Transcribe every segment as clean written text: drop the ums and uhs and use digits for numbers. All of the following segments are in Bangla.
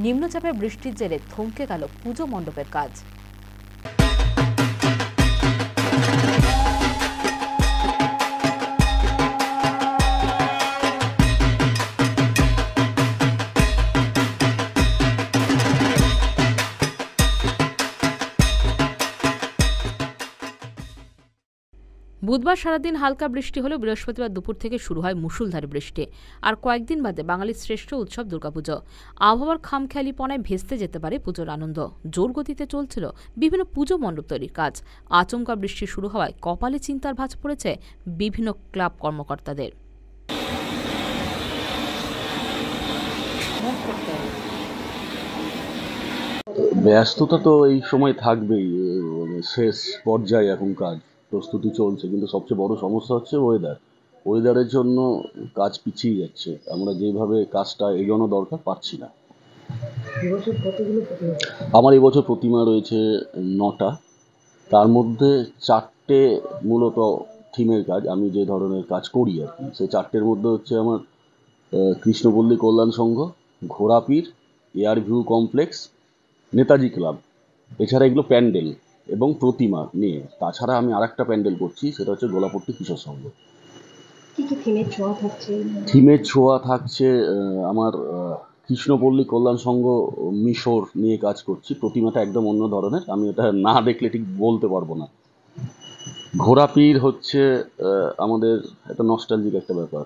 নিম্নচাপের বৃষ্টির জেরে থমকে গেল পুজো মণ্ডপের কাজ। বুধবার সারাদিন হালকা বৃষ্টি হলেও বৃহস্পতিবার দুপুর থেকে শুরু হয় মুষলধারে বৃষ্টি। আর কয়েকদিন বাদে বাঙালির শ্রেষ্ঠ উৎসব দুর্গাপুজো। আবহাওয়ার খামখেয়ালিপনায় ভেস্তে যেতে পারে পুজোর আনন্দ। জোর গতিতে চলছিল বিভিন্ন পুজো মণ্ডপ তৈরির কাজ। আচমকা বৃষ্টি শুরু হওয়ায় কপালে চিন্তার ভাঁজ পড়েছে বিভিন্ন ক্লাব কর্মকর্তাদের। ব্যস্ততা তো এই সময় থাকবেই, শেষ পর্যায়ে এখন কাজ প্রস্তুতি চলছে, কিন্তু সবচেয়ে বড় সমস্যা হচ্ছে ওয়েদারের জন্য কাজ পিছিয়ে যাচ্ছে। আমরা যেভাবে কাজটা এগোনো দরকার পারছি না। আমার এবছর প্রতিমা রয়েছে 9টা, তার মধ্যে 4টে মূলত থিমের কাজ। আমি যে ধরনের কাজ করি আর কি, সেই 4টের মধ্যে হচ্ছে আমার Krishnapalli Kalyan Sangha, Ghorapir, air view complex, Netaji club. এছাড়া এগুলো প্যান্ডেল এবং প্রতিমা নিয়ে। তাছাড়া আমি আরেকটা প্যান্ডেল করছি, সেটা হচ্ছে গোলাপট্টি কিশোর সংঘ। থিমের ছোঁয়া থাকছে আমার কৃষ্ণপল্লী কল্যাণ সংঘ মিশর নিয়ে কাজ করছি। প্রতিমাটা একদম অন্য ধরনের, আমি এটা না দেখলে ঠিক বলতে পারবো না। ঘোড়াপীর হচ্ছে আমাদের একটা নস্টালজিক একটা ব্যাপার।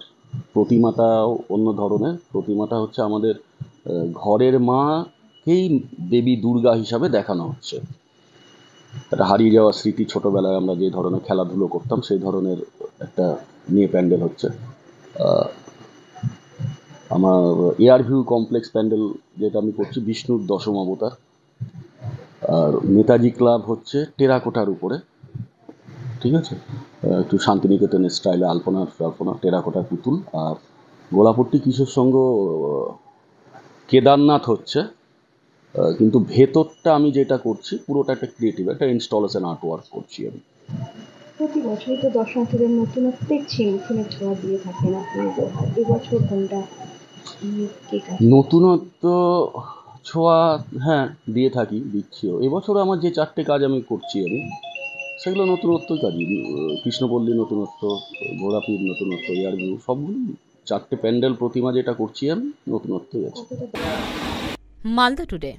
প্রতিমাটাও অন্য ধরনের। প্রতিমাটা হচ্ছে আমাদের ঘরের মাকেই দেবী দুর্গা হিসাবে দেখানো হচ্ছে। একটা হারিয়ে যাওয়া স্মৃতি, ছোটবেলায় আমরা যে ধরনের খেলাধুলো করতাম সেই ধরনের একটা নিয়ে প্যান্ডেল হচ্ছে। আমার এয়ার ভিউ কমপ্লেক্স প্যান্ডেল যেটা আমি করছি বিষ্ণুর দশম অবতার। আর নেতাজি ক্লাব হচ্ছে টেরাকোটার উপরে, ঠিক আছে, একটু শান্তিনিকেতনের স্টাইলে আলপনা টেরাকোটার পুতুল। আর গোলাপট্টি কিশোর সংঘ কেদারনাথ হচ্ছে, কিন্তু ভেতরটা আমি যেটা করছি পুরোটা একটা ক্রিয়েটিভ, একটা ইনস্টলেশন আর্ট ওয়ার্ক করছি আমি। প্রতি বছরই তো দর্শনার্থীদের নতুনত্বের থিমের ছোঁয়া দিয়ে থাকেন আপনি, এবছর কোনটা নতুনত্ব ছোঁয়া? হ্যাঁ, দিয়ে থাকি, দিচ্ছিও। এবছর আমার যে 4টে কাজ আমি করছি সেগুলো নতুনত্ব কাজই। কৃষ্ণপল্লী নতুনত্ব, ঘোড়াপীর নতুনত্ব, এয়ার ভিউ, সবগুলো 4টে প্যান্ডেল প্রতিমা যেটা করছি আমি নতুনত্বই আছে। মালদা টুডে।